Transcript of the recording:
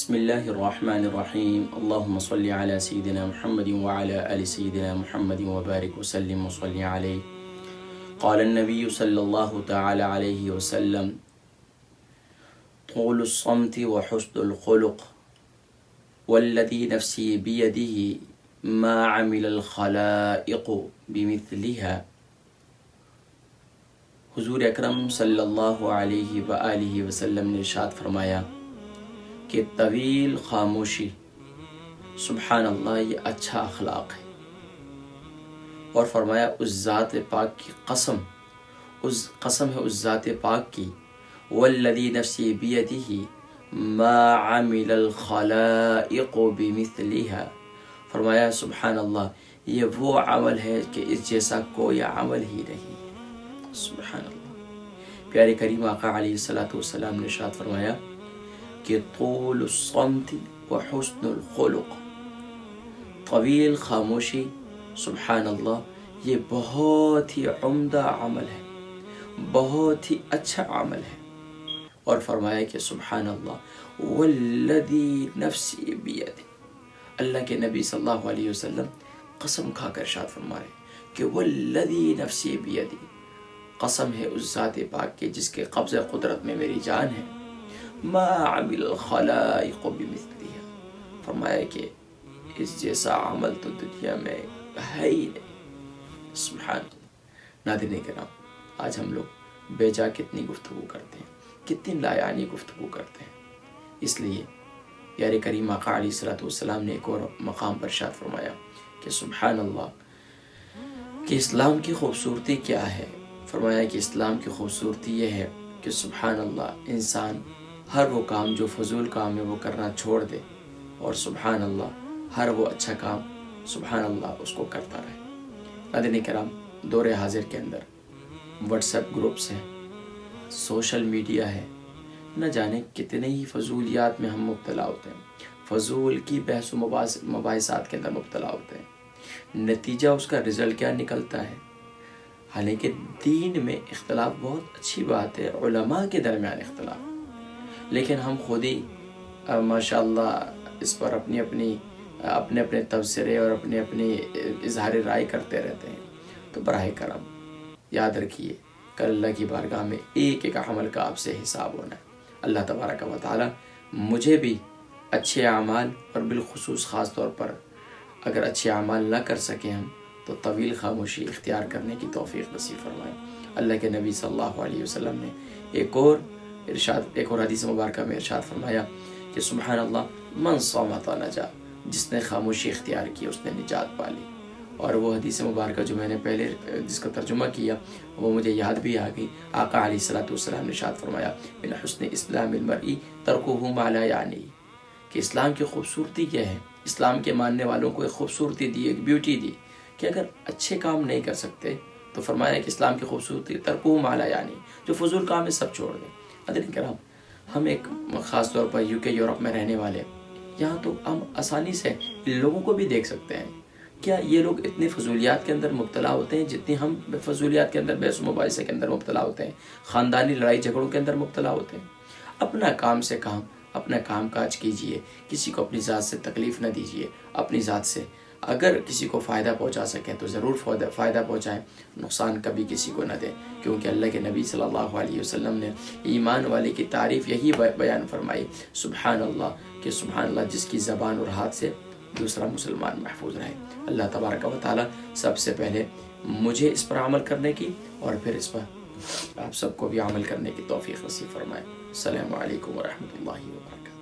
بسم الله الرحمن الرحيم اللهم صل على سيدنا محمد وعلى آل سيدنا محمد وبارك وسلم وصل عليه قال النبي صلى الله تعالى عليه وسلم طول الصمت وحسن الخلق والذي نفسي بيده ما عمل الخلائق بمثلها۔ حضور اکرم صلی اللہ علیہ وآلہ وسلم نے ارشاد فرمایا کہ طویل خاموشی سبحان اللہ یہ اچھا اخلاق ہے، اور فرمایا اس ذات پاک کی قسم ہے اس ذات پاک کی والذی نفسی بیدہ ما عمل الخلائق بمثلها، فرمایا سبحان اللہ یہ وہ عمل ہے کہ اس جیسا کوئی عمل ہی نہیں۔ سبحان اللہ۔ پیارے کریم آقا علیہ الصلوۃ والسلام نے ارشاد فرمایا کہ طول الصمت وحسن الخلق، طویل خاموشی سبحان اللہ یہ بہت ہی عمدہ عمل ہے، بہت ہی اچھا عمل ہے، اور فرمایا کہ سبحان اللہ والذی نفسی بیدہ، اللہ کے نبی صلی اللہ علیہ وسلم قسم کھا کر ارشاد فرما رہے کہ والذی نفسی بیدہ، قسم ہے اس ذات پاک کے جس کے قبضہ قدرت میں میری جان ہے، ما عمل الخلائق بمثلها، فرمایا کہ اس جیسا عمل تو دنیا میں ہے ہی نہیں۔ سبحان اللہ۔ ناظرین کرام، آج ہم لوگ بے جا کتنی گفتگو کرتے ہیں، کتنی لایعنی گفتگو کرتے ہیں، اس لیے پیارے کریم آقا علیہ الصلوۃ والسلام نے ایک اور مقام پر ارشاد فرمایا کہ سبحان اللہ کہ اسلام کی خوبصورتی کیا ہے، فرمایا کہ اسلام کی خوبصورتی یہ ہے کہ سبحان اللہ انسان ہر وہ کام جو فضول کام ہے وہ کرنا چھوڑ دے، اور سبحان اللہ ہر وہ اچھا کام سبحان اللہ اس کو کرتا رہے۔ ناظرین کرام، دور حاضر کے اندر واٹس ایپ گروپس ہیں، سوشل میڈیا ہے، نہ جانے کتنے ہی فضولیات میں ہم مبتلا ہوتے ہیں، فضول کی بحث و مباحثات کے اندر مبتلا ہوتے ہیں، نتیجہ اس کا رزلٹ کیا نکلتا ہے؟ حالانکہ دین میں اختلاف بہت اچھی بات ہے، علماء کے درمیان اختلاف، لیکن ہم خود ہی ماشاء اللہ اس پر اپنے تبصرے اور اپنے اظہار رائے کرتے رہتے ہیں۔ تو براہ کرم یاد رکھیے کل اللہ کی بارگاہ میں ایک ایک عمل کا آپ سے حساب ہونا ہے۔ اللہ تبارک و تعالی مجھے بھی اچھے اعمال اور بالخصوص خاص طور پر اگر اچھے اعمال نہ کر سکیں ہم تو طویل خاموشی اختیار کرنے کی توفیق نصیب فرمائے۔ اللہ کے نبی صلی اللہ علیہ وسلم نے ایک اور حدیث مبارکہ میں ارشاد فرمایا کہ سبحان اللہ من صامت نجا، جس نے خاموشی اختیار کی اس نے نجات پالی۔ اور وہ حدیث مبارکہ جو میں نے پہلے جس کا ترجمہ کیا وہ مجھے یاد بھی آ گئی۔ آقا علیہ الصلوۃ والسلام نے ارشاد فرمایا من حسن اسلام المرء ترکہ ما لا یعنی، کہ اسلام کی خوبصورتی کیا ہے، اسلام کے ماننے والوں کو ایک خوبصورتی دی، ایک بیوٹی دی کہ اگر اچھے کام نہیں کر سکتے تو فرمایا کہ اسلام کی خوبصورتی ترکہ ما لا یعنی، جو فضول کام ہے سب چھوڑ دیں۔ حضرت کرام، ہم ایک خاص طور پر UK یورپ میں رہنے والے، یہاں تو ہم آسانی سے ان لوگوں کو بھی دیکھ سکتے ہیں۔ کیا یہ لوگ اتنے فضولیات کے اندر مبتلا ہوتے ہیں جتنی ہم فضولیات کے اندر بحث و مباحثے کے اندر مبتلا ہوتے ہیں، خاندانی لڑائی جھگڑوں کے اندر مبتلا ہوتے ہیں؟ اپنا کام سے کام، اپنا کام کاج کیجئے، کسی کو اپنی ذات سے تکلیف نہ دیجئے، اپنی ذات سے اگر کسی کو فائدہ پہنچا سکیں تو ضرور فائدہ پہنچائیں، نقصان کبھی کسی کو نہ دیں، کیونکہ اللہ کے نبی صلی اللہ علیہ وسلم نے ایمان والے کی تعریف یہی بیان فرمائی سبحان اللہ کہ سبحان اللہ جس کی زبان اور ہاتھ سے دوسرا مسلمان محفوظ رہے۔ اللہ تبارک و تعالی سب سے پہلے مجھے اس پر عمل کرنے کی اور پھر اس پر آپ سب کو بھی عمل کرنے کی توفیق نصیب فرمائے۔ السلام علیکم ورحمۃ اللہ وبرکاتہ۔